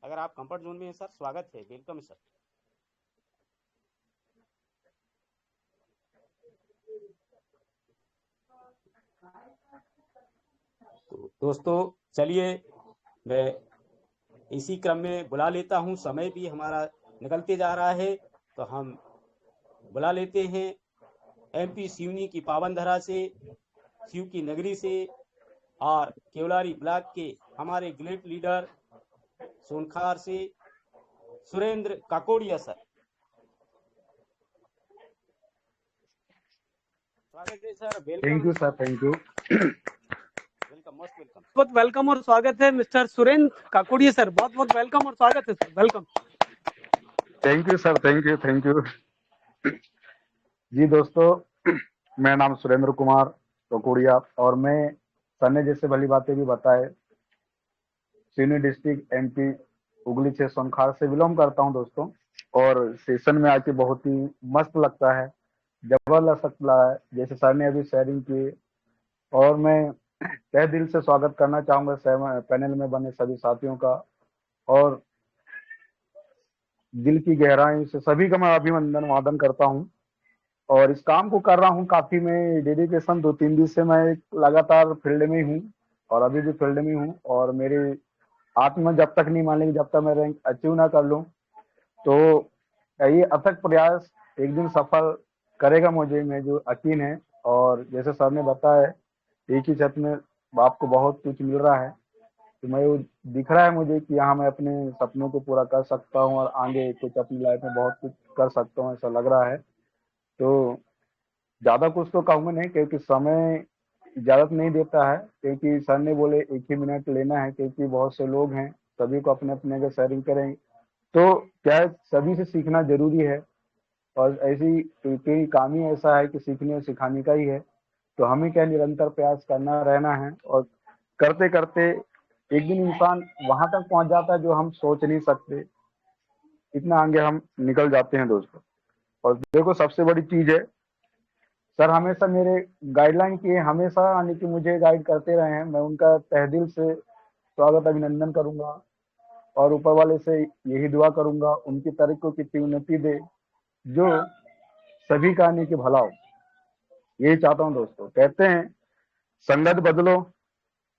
अगर आप comfort zone में हैं सर, स्वागत है, वेलकम है सर। तो दोस्तों चलिए, मैं इसी क्रम में बुला लेता हूं, समय भी हमारा निकलते जा रहा है, तो हम बुला लेते हैं एमपी सिवनी की पावन धरा से, शिव की नगरी से और केवलारी ब्लॉक के हमारे ग्रेट लीडर सोनखार से सुरेंद्र काकोड़िया सर। स्वागत है सर, थैंक वेलकम यू है sir, thank you. Welcome, most welcome. बहुत वेलकम और स्वागत है मिस्टर सुरेंद्र काकोड़िया सर, बहुत बहुत वेलकम और स्वागत है sir, welcome. Thank you sir, thank you, thank you. जी दोस्तों, मेरा नाम सुरेंद्र कुमार ककोड़िया और मैं सर ने जैसे भली बातें भी बताए, सिवनी डिस्ट्रिक्ट एमपी उगली से सोनखार से बिलोंग करता हूं दोस्तों। और सेशन में आके बहुत ही मस्त लगता है, जबरदस्त लगता है, जैसे सर ने अभी शेयरिंग की। और मैं तहे दिल से स्वागत करना चाहूंगा पैनल में बने सभी साथियों का, और दिल की गहराई से सभी का मैं अभिनंदन वादन करता हूं। और इस काम को कर रहा हूं काफी, मैं डेडिकेशन 2-3 दिन से मैं लगातार फील्ड में हूं और अभी भी फील्ड में हूं। और मेरी आत्मा जब तक नहीं मानेगी, जब तक मैं रैंक अचीव ना कर लूं, तो ये अथक प्रयास एक दिन सफल करेगा मुझे, मैं जो यकीन है। और जैसे सर ने बताया, एक ही छत में आपको बहुत कुछ मिल रहा है, तो मैं वो दिख रहा है मुझे कि यहाँ मैं अपने सपनों को पूरा कर सकता हूँ और आगे कुछ अपनी लाइफ में बहुत कुछ कर सकता हूँ, ऐसा लग रहा है। तो ज्यादा कुछ तो कहूंगा नहीं, क्योंकि समय इजाजत नहीं देता है, क्योंकि सर ने बोले 1 ही मिनट लेना है, क्योंकि बहुत से लोग हैं, सभी को अपने अपने अगर शेयरिंग करेंगे तो क्या है, सभी से सीखना जरूरी है। और ऐसी क्योंकि काम ही ऐसा है कि सीखने और सिखाने का ही है, तो हमें क्या निरंतर प्रयास करना रहना है। और करते करते एक दिन इंसान वहां तक पहुंच जाता है जो हम सोच नहीं सकते, इतना आगे हम निकल जाते हैं दोस्तों। और देखो, सबसे बड़ी चीज है, सर हमेशा मेरे गाइडलाइन किए, हमेशा यानी कि मुझे गाइड करते रहे हैं, मैं उनका तहे दिल से स्वागत अभिनंदन करूंगा। और ऊपर वाले से यही दुआ करूंगा, उनकी तरक्की की इतनी उन्नति दे जो सभी का यानी कि भला हो, यही चाहता हूँ दोस्तों। कहते हैं संगत बदलो,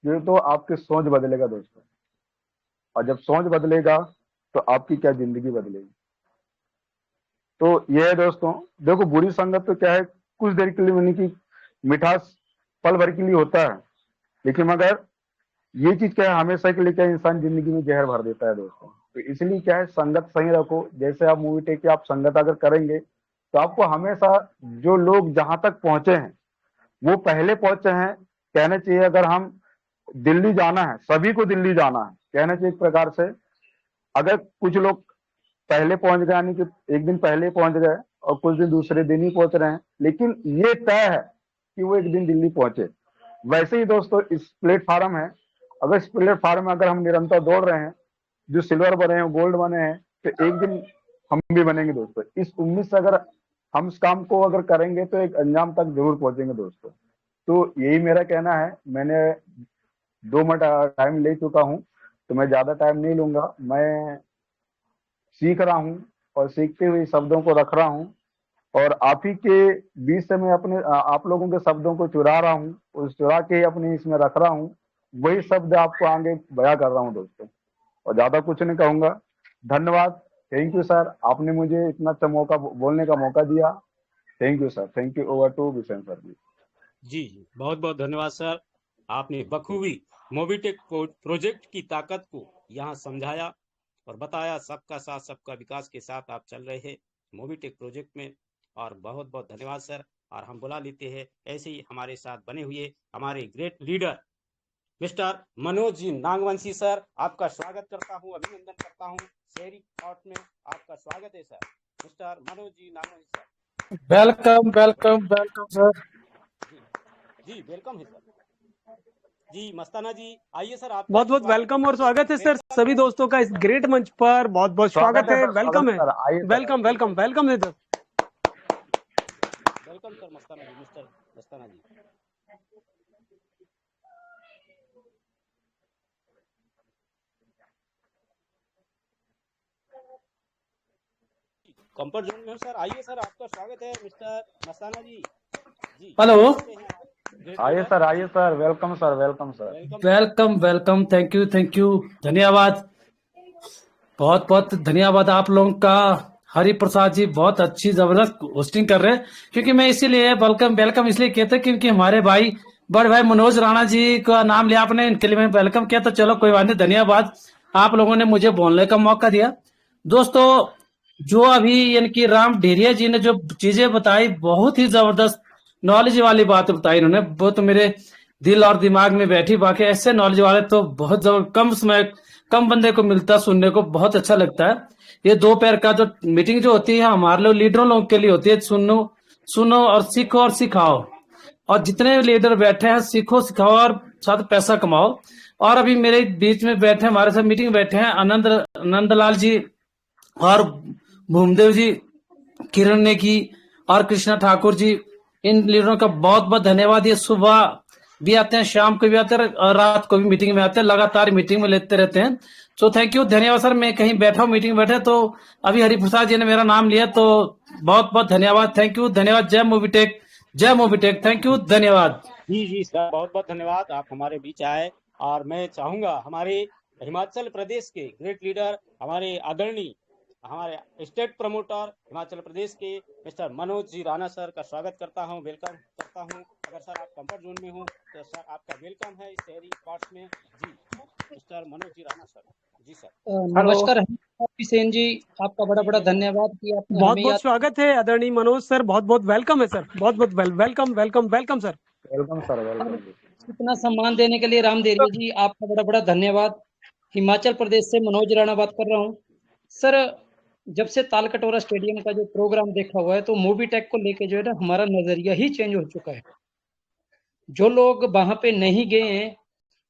ये तो आपकी सोच बदलेगा दोस्तों, और जब सोच बदलेगा तो आपकी क्या जिंदगी बदलेगी। तो ये है दोस्तों, देखो बुरी संगत तो क्या है, कुछ देर के लिए यानी कि मिठास पल भर के लिए होता है, लेकिन मगर ये चीज क्या है, हमेशा के लिए क्या इंसान जिंदगी में जहर भर देता है दोस्तों। तो इसलिए क्या है, संगत सही रखो। जैसे आप मूवी टेक के आप संगत अगर करेंगे, तो आपको हमेशा जो लोग जहां तक पहुंचे हैं वो पहले पहुंचे हैं, कहना चाहिए अगर हम दिल्ली जाना है, सभी को दिल्ली जाना है कहना चाहिए एक प्रकार से। अगर कुछ लोग पहले पहुंच गए, यानी कि एक दिन पहले पहुंच गए और कुछ दिन दूसरे दिन ही पहुंच रहे हैं, लेकिन ये तय है कि वो एक दिन दिल्ली पहुंचे। वैसे ही दोस्तों इस प्लेटफार्म है, अगर इस प्लेटफार्म में अगर हम निरंतर दौड़ रहे हैं, जो सिल्वर बने हैं, गोल्ड बने हैं, तो एक दिन हम भी बनेंगे दोस्तों। इस उम्मीद से अगर हम इस काम को अगर करेंगे तो एक अंजाम तक जरूर पहुंचेंगे दोस्तों। तो यही मेरा कहना है। मैंने 2 मिनट टाइम ले चुका हूँ, तो मैं ज्यादा टाइम नहीं लूंगा। मैं सीख रहा हूँ और सीखते हुए शब्दों को रख रहा हूँ, और आप ही के बीच से मैं अपने आप लोगों के शब्दों को चुरा रहा हूँ, उस चुरा के ही अपने इसमें रख रहा हूँ, वही शब्द आपको आगे बयां कर रहा हूँ दोस्तों। और ज्यादा कुछ नहीं कहूंगा। धन्यवाद, थैंक यू सर, आपने मुझे इतना अच्छा मौका बोलने का मौका दिया। Thank you sir, thank you. Over to Bishan sir जी। जी जी, बहुत बहुत धन्यवाद सर। आपने बखूबी मोबिटेक प्रोजेक्ट की ताकत को यहाँ समझाया और बताया, सबका साथ सबका विकास के साथ आप चल रहे हैं मोबिटेक प्रोजेक्ट में। और बहुत बहुत धन्यवाद सर। और हम बुला लेते हैं ऐसे ही हमारे साथ बने हुए हमारे great leader mister Manoj ji Nagvanshi sir. आपका स्वागत करता हूँ, अभिनंदन करता हूँ। शेयरिंग थॉट में आपका स्वागत है sir, mister Manoj ji Nagvanshi sir. Welcome welcome welcome sir. जी जी, वेलकम है सर। जी मस्ताना जी, आइए सर, आपका बहुत भी बहुत स्वागत वेलकम और है। स्वागत है सर सभी दोस्तों का इस ग्रेट मंच पर, बहुत बहुत स्वागत है, स्वागत वेलकम है है, सर, आइए सर, वेलकम वेलकम वेलकम है सर। वेलकम सर मस्ताना जी, मिस्टर मस्ताना जी। कंफर्ट जोन में हूँ सर। आइए सर, आपका स्वागत है मिस्टर मस्ताना जी। जी हेलो। कैसे हैं आप? Great leader. आइए sir, welcome sir, welcome sir. Welcome sir. Welcome welcome, thank you, धन्यवाद। बहुत बहुत धन्यवाद आप लोगों का। हरि प्रसाद जी बहुत अच्छी जबरदस्त होस्टिंग कर रहे हैं। क्योंकि मैं इसीलिए वेलकम वेलकम इसलिए कहते हैं क्योंकि हमारे भाई बड़े भाई मनोज राणा जी का नाम लिया आपने, इनके लिए मैं वेलकम किया। तो चलो कोई बात नहीं, धन्यवाद आप लोगों ने मुझे बोलने का मौका दिया। दोस्तों, जो अभी इनकी राम डेरिया जी ने जो चीजें बताई, बहुत ही जबरदस्त नॉलेज वाली बात बताई इन्होंने। वो तो मेरे दिल और दिमाग में बैठी। बाकी ऐसे नॉलेज वाले तो बहुत कम समय कम बंदे को मिलता, सुनने को बहुत अच्छा लगता है। ये दोपहर का जो मीटिंग जो होती है हमारे लोग लीडरों लोगों के लिए होती है। सुनो सुनो और सीखो और सिखाओ। और जितने लीडर बैठे हैं, सीखो सिखाओ और साथ पैसा कमाओ। और अभी मेरे बीच में बैठे हमारे साथ मीटिंग में बैठे हैं आनंदलाल जी और भूमदेव जी, किरण ने की और कृष्णा ठाकुर जी। इन लीडरों का बहुत बहुत धन्यवाद। ये सुबह भी आते हैं, शाम को भी आते हैं और रात को भी मीटिंग में आते हैं, लगातार मीटिंग में लेते रहते हैं। सो थैंक यू, धन्यवाद सर। मैं कहीं बैठा हूँ, मीटिंग में बैठे, तो अभी हरिप्रसाद जी ने मेरा नाम लिया, तो बहुत बहुत धन्यवाद, थैंक यू, धन्यवाद। जय मोबिटेक, जय मोबिटेक, थैंक यू, धन्यवाद। जी जी सर, बहुत बहुत धन्यवाद, आप हमारे बीच आए। और मैं चाहूंगा हमारे हिमाचल प्रदेश के ग्रेट लीडर, हमारे आदरणीय, हमारे स्टेट प्रमोटर हिमाचल प्रदेश के मिस्टर मनोज जी राणा सर का स्वागत करता हूं, वेलकम करता हूं। अगर सर आप कंफर्ट जोन में हो तो सर आपका वेलकम है इस शहरी पार्ट्स में। जी मिस्टर मनोज जी राणा सर। जी सर। हेलो। नमस्कार सेन जी, आपका बड़ा जी बड़ा वेलकम। धन्यवाद कि आपने बहुत हमें बहुत याद। स्वागत है आदरणीय मनोज सर, बहुत बहुत वेलकम है सर, बहुत बहुत welcome welcome welcome sir. Welcome sir, और वेलकम। इतना सम्मान देने के लिए राम देरिया जी, आपका बड़ा बड़ा धन्यवाद। हिमाचल प्रदेश से मनोज राणा बात कर रहा हूँ सर। जब से तालकटोरा स्टेडियम का जो प्रोग्राम देखा हुआ है, तो मूवी टेक को लेके जो है ना, हमारा नजरिया ही चेंज हो चुका है। जो लोग वहां पे नहीं गए हैं,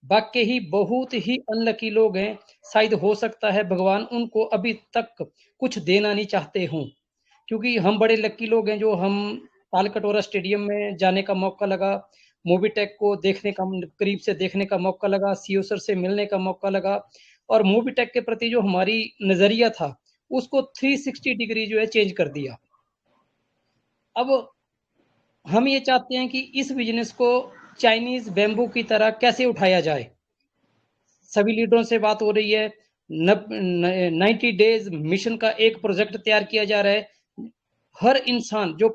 वाकई ही बहुत ही अनलकी लोग हैं। शायद हो सकता है भगवान उनको अभी तक कुछ देना नहीं चाहते हों, क्योंकि हम बड़े लकी लोग हैं जो हम तालकटोरा स्टेडियम में जाने का मौका लगा, मूवीटेक को देखने का, करीब से देखने का मौका लगा, सीओ सर से मिलने का मौका लगा। और मूवीटेक के प्रति जो हमारी नजरिया था, उसको 360 डिग्री जो है चेंज कर दिया। अब हम ये चाहते हैं कि इस बिजनेस को चाइनीज बैम्बू की तरह कैसे उठाया जाए। सभी लीडरों से बात हो रही है। 90 डेज मिशन का एक प्रोजेक्ट तैयार किया जा रहा है। हर इंसान जो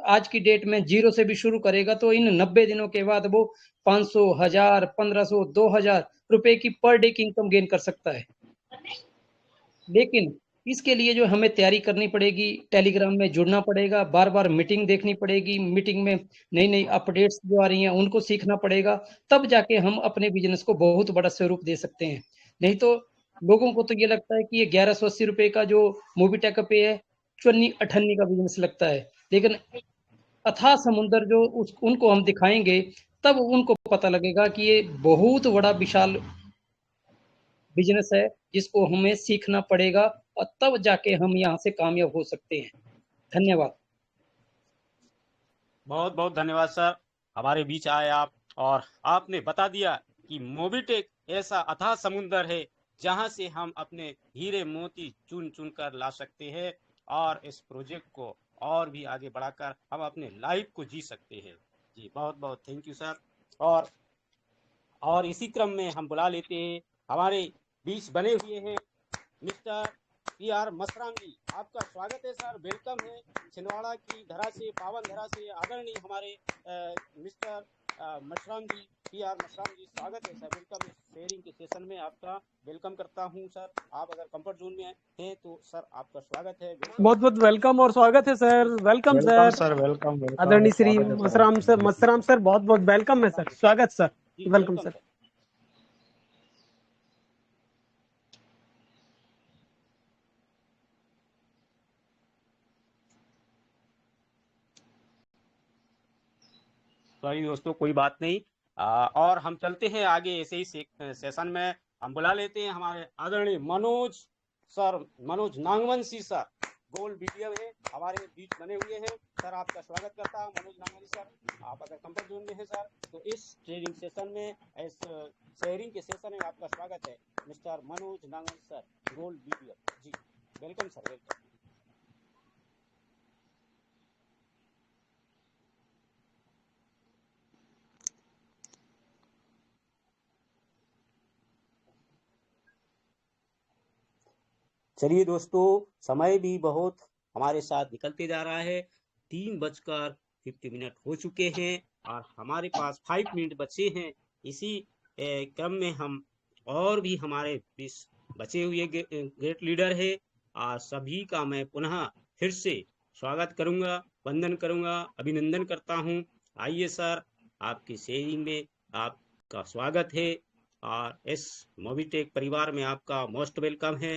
आज की डेट में जीरो से भी शुरू करेगा, तो इन 90 दिनों के बाद वो 500, 1000, 1500, 2000 रुपए की पर डे की इनकम गेन कर सकता है। लेकिन इसके लिए जो हमें तैयारी करनी पड़ेगी, टेलीग्राम में जुड़ना पड़ेगा, बार बार मीटिंग देखनी पड़ेगी, मीटिंग में नई नई अपडेट्स जो आ रही हैं उनको सीखना पड़ेगा, तब जाके हम अपने बिजनेस को बहुत बड़ा स्वरूप दे सकते हैं। नहीं तो लोगों को तो ये लगता है कि ये 1180 रुपए का जो मूवीटेक पे है, चुन्नी अठन्नी का बिजनेस लगता है। लेकिन अथाह समुंदर जो उनको हम दिखाएंगे, तब उनको पता लगेगा कि ये बहुत बड़ा विशाल बिजनेस है, जिसको हमें सीखना पड़ेगा और तब जाके हम यहाँ से कामयाब हो सकते हैं। धन्यवाद। बहुत बहुत धन्यवाद सर, हमारे बीच आए आप और आपने बता दिया कि मोबिटेक ऐसा अथाह समुंदर है जहां से हम अपने हीरे मोती चुन चुन कर ला सकते हैं और इस प्रोजेक्ट को और भी आगे बढ़ाकर हम अपने लाइफ को जी सकते हैं। जी बहुत बहुत थैंक यू सर। और इसी क्रम में हम बुला लेते हैं, हमारे बीच बने हुए हैं मिस्टर पी आर मसराम जी। आपका स्वागत है सर, वेलकम है। छिंदवाड़ा की धरा से, पावन धरा से आदरणीय हमारे मिस्टर मशराम जी, पी आर मशराम जी, स्वागत है सर, वेलकम। इस शेयरिंग के सेशन में आपका वेलकम करता हूं सर। आप अगर कंफर्ट जोन में हैं तो सर आपका स्वागत है, बहुत बहुत वेलकम और स्वागत है sir, welcome welcome sir. Sir, welcome welcome, आदरणीय श्री स्वागत है सर मसराम आपका। सर, मसराम सर, बहुत बहुत वेलकम है सर, स्वागत सर, जी welcome welcome sir. Sir. Sorry दोस्तों, कोई बात नहीं। और हम चलते हैं आगे ऐसे ही सेशन में। हम बुला लेते हैं हमारे आदरणीय Manoj sir, Manoj Nagvanshi sir, gold BDM है, हमारे बीच बने हुए हैं सर। आपका स्वागत करता हूं मनोज नागवंशी सर। आप अगर कंफर्ट जोन में हैं सर तो इस ट्रेनिंग सेशन में, इस शेयरिंग के सेशन में आपका स्वागत है mister Manoj Nagvanshi sir, gold BDM. जी वेलकम सर, वेलकम। चलिए दोस्तों, समय भी बहुत हमारे साथ निकलते जा रहा है। 3:50 हो चुके हैं और हमारे पास 5 मिनट बचे हैं। इसी क्रम में हम और भी हमारे 20 बचे हुए ग्रेट लीडर है और सभी का मैं पुनः फिर से स्वागत करूंगा, वंदन करूंगा, अभिनंदन करता हूं। आइए सर, आपकी शेयरिंग में आपका स्वागत है और इस मोबीटेक परिवार में आपका मोस्ट वेलकम है।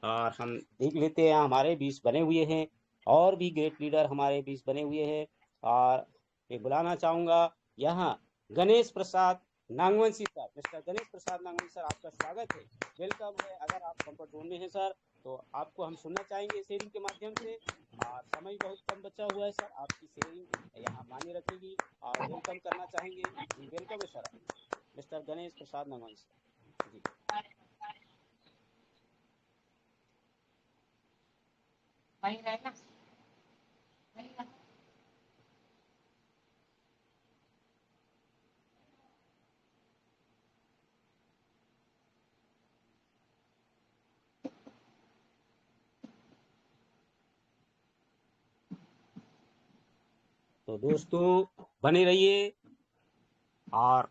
और हम देख लेते हैं, हमारे 20 बने हुए हैं और भी ग्रेट लीडर हमारे 20 बने हुए हैं। और मैं बुलाना चाहूंगा यहाँ Ganesh Prasad Nagvanshi sir. Mister Ganesh Prasad Nagvanshi sir, आपका स्वागत है, वेलकम है। अगर आप कंफर्ट जोन में हैं सर तो आपको हम सुनना चाहेंगे शेयरिंग के माध्यम से। और समय बहुत कम बचा हुआ है सर, आपकी शेयरिंग यहाँ मान्य रखेगी और वेलकम करना चाहेंगे जी। वेलकम है सर, मिस्टर गणेश प्रसाद नागवंशी जी। तो दोस्तों बने रहिए और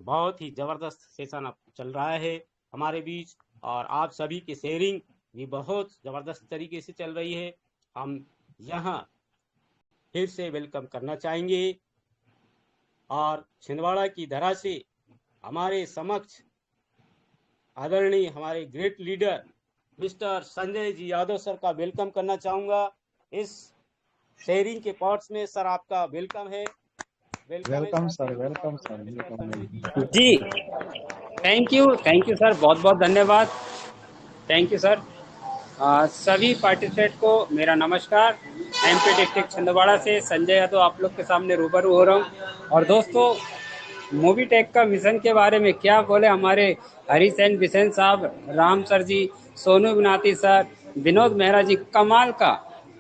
बहुत ही जबरदस्त सेशन अब चल रहा है हमारे बीच और आप सभी की शेयरिंग भी बहुत जबरदस्त तरीके से चल रही है। हम यहाँ फिर से वेलकम करना चाहेंगे और छिंदवाड़ा की धरा से हमारे समक्ष आदरणीय हमारे great leader mister Sanjay ji Yadav sir का वेलकम करना चाहूंगा इस शेयरिंग के पार्ट्स में। सर आपका वेलकम है। Welcome sir, welcome sir, welcome ji. Thank you sir, बहुत बहुत धन्यवाद। Thank you sir. सभी पार्टिसिपेंट को मेरा नमस्कार। एमपी डिस्ट्रिक्ट छिंदवाड़ा से संजय यादव आप लोग के सामने रूबरू हो रहा हूँ। और दोस्तों, मोबीटेक का मिशन के बारे में क्या बोले हमारे हरीसेन बिसेन साहब, राम सर जी, सोनू बनाती सर, विनोद मेहरा जी, कमाल का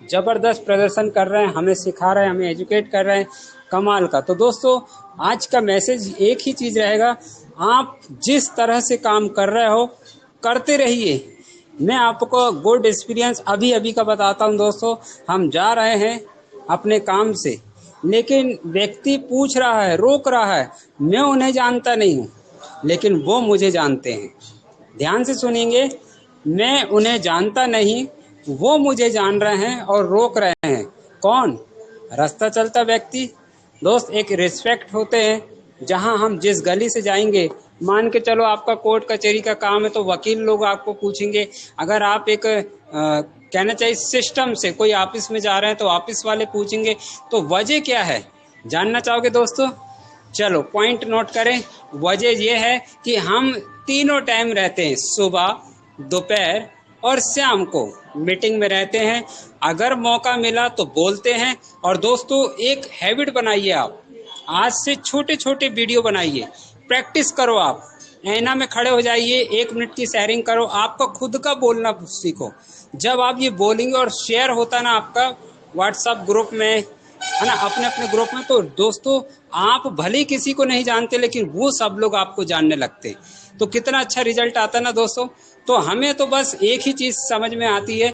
जबरदस्त प्रदर्शन कर रहे हैं, हमें सिखा रहे हैं, हमें एजुकेट कर रहे हैं, कमाल का। तो दोस्तों, आज का मैसेज एक ही चीज रहेगा, आप जिस तरह से काम कर रहे हो करते रहिए। मैं आपको गुड एक्सपीरियंस अभी अभी का बताता हूं दोस्तों। हम जा रहे हैं अपने काम से, लेकिन व्यक्ति पूछ रहा है, रोक रहा है, मैं उन्हें जानता नहीं हूं लेकिन वो मुझे जानते हैं। ध्यान से सुनेंगे, मैं उन्हें जानता नहीं, वो मुझे जान रहे हैं और रोक रहे हैं। कौन? रास्ता चलता व्यक्ति। दोस्त, एक रिस्पेक्ट होते हैं। जहां हम जिस गली से जाएंगे, मान के चलो आपका कोर्ट कचहरी का काम है तो वकील लोग आपको पूछेंगे। अगर आप एक कहना चाहिए सिस्टम से कोई ऑफिस में जा रहे हैं तो ऑफिस वाले पूछेंगे। तो वजह क्या है, जानना चाहोगे दोस्तों? चलो पॉइंट नोट करें। वजह यह है कि हम तीनों टाइम रहते हैं, सुबह, दोपहर और शाम को मीटिंग में रहते हैं। अगर मौका मिला तो बोलते हैं। और दोस्तों, एक हैबिट बनाइए, आप आज से छोटे छोटे वीडियो बनाइए, प्रैक्टिस करो। आप ऐना में खड़े हो जाइए, 1 मिनट की शेयरिंग करो, आपका खुद का बोलना सीखो। जब आप ये बोलेंगे और शेयर होता ना आपका व्हाट्सएप ग्रुप में, है ना, अपने अपने ग्रुप में, तो दोस्तों आप भले किसी को नहीं जानते लेकिन वो सब लोग आपको जानने लगते। तो कितना अच्छा रिजल्ट आता ना दोस्तों। तो हमें तो बस एक ही चीज समझ में आती है,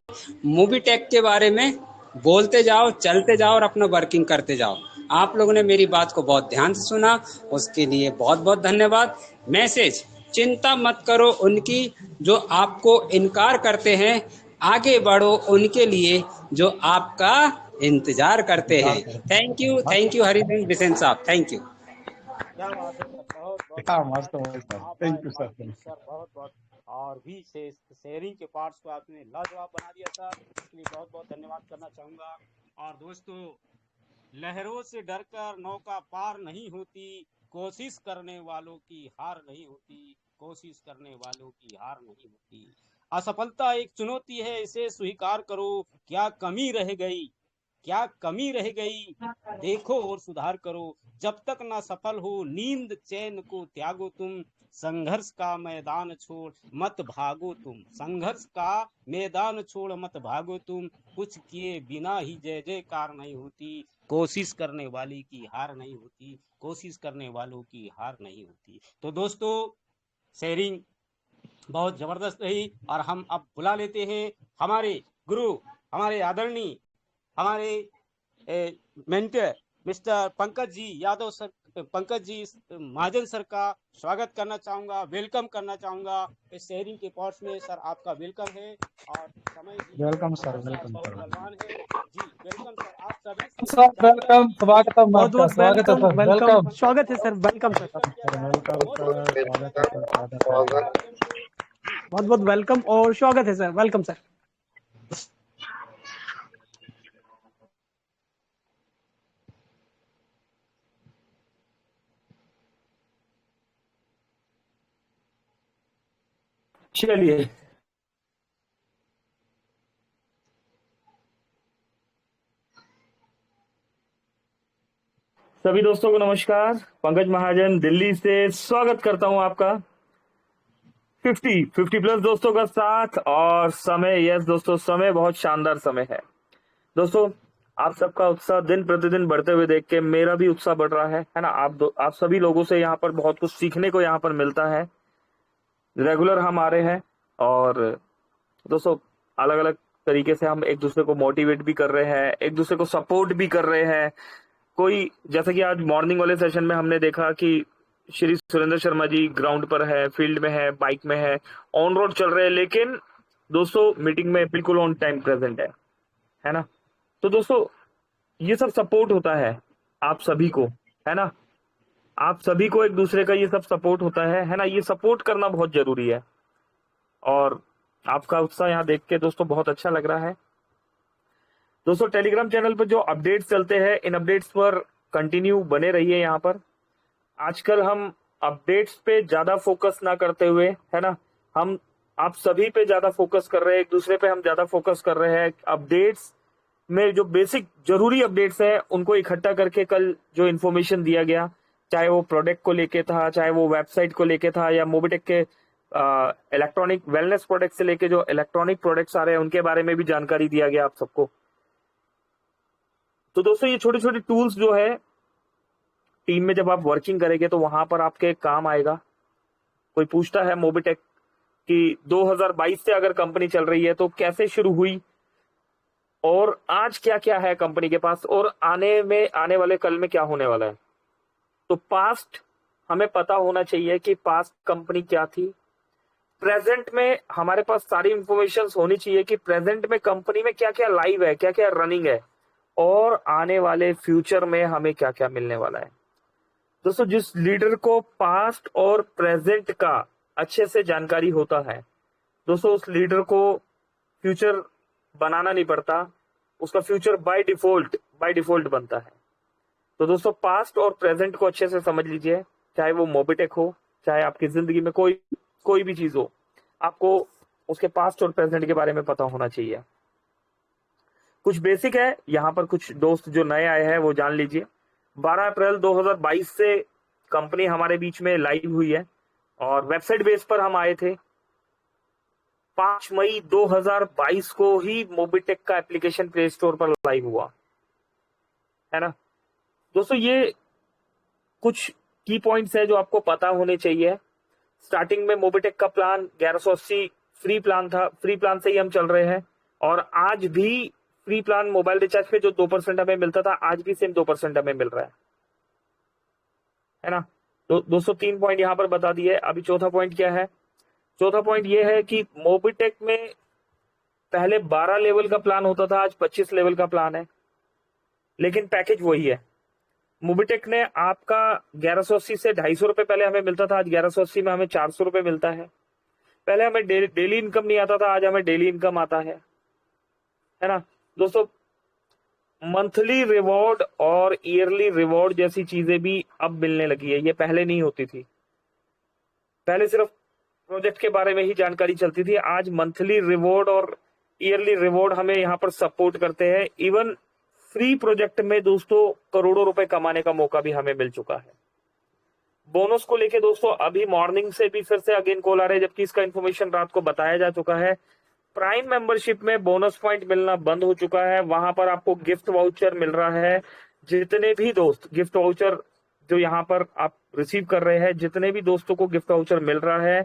मोबीटेक के बारे में बोलते जाओ, चलते जाओ और अपना वर्किंग करते जाओ। आप लोगों ने मेरी बात को बहुत ध्यान से सुना, उसके लिए बहुत बहुत धन्यवाद। मैसेज, चिंता मत करो उनकी जो आपको इनकार करते हैं, आगे बढ़ो उनके लिए जो आपका इंतजार करते हैं। थैंक यू हरिधन बिसेन साहब, थैंक यू। क्या बात है सर, बहुत बहुत क्या मस्त मस्त सर, आप थैंक यू सर। सर, बहुत बहुत। और भी शेयरिंग के पार्ट्स को आपने लाजवाब बना दिया सर, इसलिए बहुत बहुत धन्यवाद करना चाहूंगा। और दोस्तों, लहरों से डरकर नौका पार नहीं होती, कोशिश करने वालों की हार नहीं होती, कोशिश करने वालों की हार नहीं होती। असफलता एक चुनौती है, इसे स्वीकार करो। क्या कमी रह गई, क्या कमी रह गई, देखो और सुधार करो। जब तक ना सफल हो नींद चैन को त्यागो तुम, संघर्ष का मैदान छोड़ मत भागो तुम, संघर्ष का मैदान छोड़ मत भागो तुम। कुछ किए बिना ही जय जयकार नहीं होती, कोशिश करने वाली की हार नहीं होती, कोशिश करने वालों की हार नहीं होती। तो दोस्तों, शेयरिंग बहुत जबरदस्त रही। और हम अब बुला लेते हैं हमारे गुरु, हमारे आदरणीय, हमारे mentor mister Pankaj ji Yadav sir, Pankaj ji महाजन सर का स्वागत करना चाहूंगा, वेलकम करना चाहूंगा इस शेयरिंग के पॉट्स में। सर आपका वेलकम है। और समय जी वेलकम सर, हमारे साथ वेलकम बहुत सर। बलवान है जी। वेलकम सर, आप सभी से सर जानकर वेलकम, स्वागतम बहुत आपका, बहुत स्वागत है वेलकम, सर, वेलकम, वेलकम। स्वागत है sir, welcome sir, welcome sir, स्वागत है सर, स्वागत है। बहुत बहुत वेलकम और स्वागत है सर, वेलकम सर। चलिए, सभी दोस्तों को नमस्कार। पंकज महाजन दिल्ली से स्वागत करता हूं आपका 50 प्लस दोस्तों का साथ। और समय, यस दोस्तों, समय बहुत शानदार समय है। दोस्तों, आप सबका उत्साह दिन प्रतिदिन बढ़ते हुए देख के मेरा भी उत्साह बढ़ रहा है ना। आप सभी लोगों से यहाँ पर बहुत कुछ सीखने को यहाँ पर मिलता है। रेगुलर हम आ रहे हैं और दोस्तों अलग अलग तरीके से हम एक दूसरे को मोटिवेट भी कर रहे हैं, एक दूसरे को सपोर्ट भी कर रहे हैं। कोई, जैसे कि आज मॉर्निंग वाले सेशन में हमने देखा कि श्री सुरेंद्र शर्मा जी ग्राउंड पर है, फील्ड में है, बाइक में है, ऑन रोड चल रहे हैं, लेकिन दोस्तों मीटिंग में बिल्कुल ऑन टाइम प्रेजेंट है ना। तो दोस्तों ये सब सपोर्ट होता है आप सभी को, है ना। आप सभी को एक दूसरे का ये सब सपोर्ट होता है ना। ये सपोर्ट करना बहुत जरूरी है और आपका उत्साह यहाँ देख के दोस्तों बहुत अच्छा लग रहा है। दोस्तों टेलीग्राम चैनल पर जो अपडेट्स चलते हैं, इन अपडेट्स पर कंटिन्यू बने रहिए। यहाँ पर आजकल हम अपडेट्स पे ज्यादा फोकस ना करते हुए, है ना, हम आप सभी पे ज्यादा फोकस कर रहे हैं, एक दूसरे पे हम ज्यादा फोकस कर रहे हैं। अपडेट्स में जो बेसिक जरूरी अपडेट्स है उनको इकट्ठा करके कल जो इन्फॉर्मेशन दिया गया, चाहे वो प्रोडक्ट को लेके था, चाहे वो वेबसाइट को लेके था, या मोबिटेक के इलेक्ट्रॉनिक वेलनेस प्रोडक्ट से लेके जो इलेक्ट्रॉनिक प्रोडक्ट्स आ रहे हैं उनके बारे में भी जानकारी दिया गया आप सबको। तो दोस्तों ये छोटे छोटे टूल्स जो है टीम में जब आप वर्किंग करेंगे तो वहां पर आपके काम आएगा। कोई पूछता है मोबिटेक कि 2022 से अगर कंपनी चल रही है तो कैसे शुरू हुई और आज क्या क्या है कंपनी के पास और आने वाले कल में क्या होने वाला है। तो पास्ट हमें पता होना चाहिए कि पास्ट कंपनी क्या थी। प्रेजेंट में हमारे पास सारी इंफॉर्मेशन होनी चाहिए कि प्रेजेंट में कंपनी में क्या क्या लाइव है, क्या क्या रनिंग है और आने वाले फ्यूचर में हमें क्या क्या मिलने वाला है। दोस्तों जिस लीडर को पास्ट और प्रेजेंट का अच्छे से जानकारी होता है दोस्तों, उस लीडर को फ्यूचर बनाना नहीं पड़ता, उसका फ्यूचर बाय डिफॉल्ट बनता है। तो दोस्तों पास्ट और प्रेजेंट को अच्छे से समझ लीजिए, चाहे वो मोबिटेक हो, चाहे आपकी जिंदगी में कोई भी चीज हो, आपको उसके पास्ट और प्रेजेंट के बारे में पता होना चाहिए। कुछ बेसिक है यहाँ पर, कुछ दोस्त जो नए आए हैं वो जान लीजिए। 12 अप्रैल 2022 से कंपनी हमारे बीच में लाइव हुई है और वेबसाइट बेस पर हम आए थे। 5 मई 2022 को ही मोबिटेक का एप्लीकेशन प्ले स्टोर पर लाइव हुआ, है ना। दोस्तों ये कुछ की पॉइंट्स है जो आपको पता होने चाहिए। स्टार्टिंग में मोबिटेक का प्लान 1180 फ्री प्लान था, फ्री प्लान से ही हम चल रहे हैं और आज भी फ्री प्लान मोबाइल रिचार्ज पे जो 2% हमें मिलता था आज भी सेम 2% हमें मिल रहा है ना। तो दोस्तों 3 पॉइंट यहाँ पर बता दिए। अभी चौथा पॉइंट क्या है? चौथा पॉइंट ये है कि मोबिटेक में पहले 12 लेवल का प्लान होता था, आज 25 लेवल का प्लान है, लेकिन पैकेज वही है। मोबिटेक ने आपका 1180 से 250 रुपए पहले हमें मिलता था, आज 1180 में हमें 400 रुपए मिलता है। पहले हमें डेली इनकम नहीं आता था, आज हमें डेली इनकम आता है ना। दोस्तों मंथली रिवॉर्ड और ईयरली रिवॉर्ड जैसी चीजें भी अब मिलने लगी है, ये पहले नहीं होती थी। पहले सिर्फ प्रोजेक्ट के बारे में ही जानकारी चलती थी, आज मंथली रिवॉर्ड और ईयरली रिवॉर्ड हमें यहाँ पर सपोर्ट करते हैं। इवन फ्री प्रोजेक्ट में दोस्तों करोड़ों रुपए कमाने का मौका भी हमें मिल चुका है। बोनस को लेके दोस्तों अभी मॉर्निंग से भी फिर से अगेन कॉल आ रहे हैं, जबकि इसका इन्फॉर्मेशन रात को बताया जा चुका है। प्राइम मेंबरशिप में बोनस पॉइंट मिलना बंद हो चुका है, वहां पर आपको गिफ्ट वाउचर मिल रहा है। जितने भी दोस्त गिफ्ट वाउचर जो यहाँ पर आप रिसीव कर रहे हैं, जितने भी दोस्तों को गिफ्ट वाउचर मिल रहा है,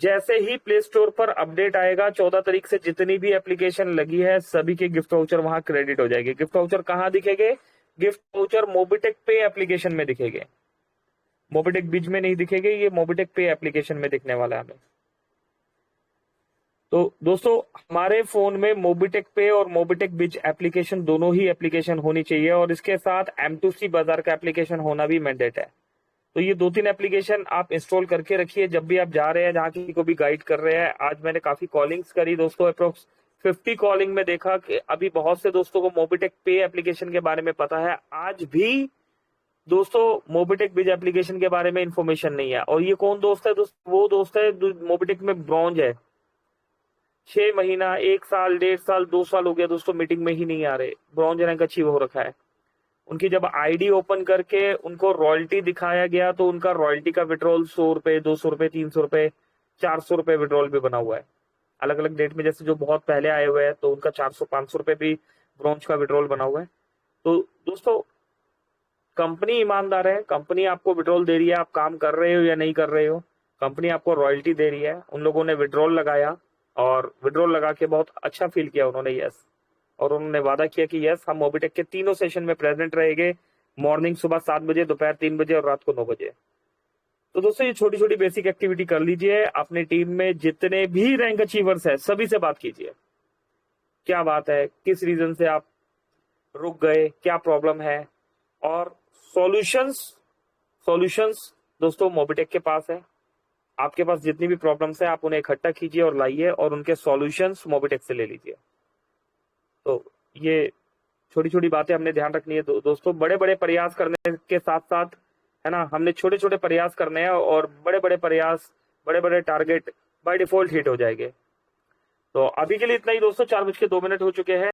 जैसे ही प्ले स्टोर पर अपडेट आएगा 14 तारीख से जितनी भी एप्लीकेशन लगी है सभी के गिफ्ट वाउचर वहां क्रेडिट हो जाएंगे। गिफ्ट वाउचर कहां दिखेंगे? गिफ्ट वाउचर मोबिटेक पे एप्लीकेशन में दिखेंगे, मोबिटेक बिज में नहीं दिखेंगे, ये मोबिटेक पे एप्लीकेशन में दिखने वाला है हमें। तो दोस्तों हमारे फोन में मोबिटेक पे और मोबिटेक बिज एप्लीकेशन दोनों ही एप्लीकेशन होनी चाहिए और इसके साथ M2C बाजार का एप्लीकेशन होना भी मैंडेट है। तो ये 2-3 एप्लीकेशन आप इंस्टॉल करके रखिए जब भी आप जा रहे हैं, जहां किसी को भी गाइड कर रहे हैं। आज मैंने काफी कॉलिंग्स करी दोस्तों, अप्रोक्स 50 कॉलिंग में देखा कि अभी बहुत से दोस्तों को मोबिटेक पे एप्लीकेशन के बारे में पता है, आज भी दोस्तों मोबिटेक बिज एप्लीकेशन के बारे में इंफॉर्मेशन नहीं है। और ये कौन दोस्त है? वो दोस्त है मोबिटेक में ब्रॉन्ज है, 6 महीना, 1 साल, 1.5 साल, 2 साल हो गया दोस्तों मीटिंग में ही नहीं आ रहे, ब्रॉन्ज रैंक अचीव हो रखा है। उनकी जब आईडी ओपन करके उनको रॉयल्टी दिखाया गया तो उनका रॉयल्टी का विड्रॉल 100 रुपए, 200 रुपए, 300 रुपए, 400 रुपए विड्रॉल भी बना हुआ है अलग अलग डेट में। जैसे जो बहुत पहले आए हुए हैं तो उनका 400-500 रुपए भी ब्रॉन्ज का विड्रॉल बना हुआ है। तो दोस्तों कंपनी ईमानदार है, कंपनी आपको विड्रॉल दे रही है, आप काम कर रहे हो या नहीं कर रहे हो, कंपनी आपको रॉयल्टी दे रही है। उन लोगों ने विड्रॉल लगाया और विड्रॉल लगा के बहुत अच्छा फील किया उन्होंने, यस, और उन्होंने वादा किया कि यस हम मोबिटेक के तीनों सेशन में प्रेजेंट रहेंगे, मॉर्निंग सुबह 7 बजे, दोपहर 3 बजे और रात को 9 बजे। तो दोस्तों ये छोटी छोटी बेसिक एक्टिविटी कर लीजिए। अपनी टीम में जितने भी रैंक अचीवर्स है सभी से बात कीजिए, क्या बात है, किस रीजन से आप रुक गए, क्या प्रॉब्लम है, और सॉल्यूशंस दोस्तों मोबिटेक के पास है। आपके पास जितनी भी प्रॉब्लम्स है आप उन्हें इकट्ठा कीजिए और लाइए और उनके सॉल्यूशंस मोबिटेक से ले लीजिए। तो ये छोटी छोटी बातें हमने ध्यान रखनी है दोस्तों। बड़े बड़े प्रयास करने के साथ साथ है ना, हमने छोटे छोटे प्रयास करने हैं और बड़े बड़े प्रयास, बड़े बड़े टारगेट बाय डिफॉल्ट हिट हो जाएंगे। तो अभी के लिए इतना ही दोस्तों, 4:02 हो चुके हैं।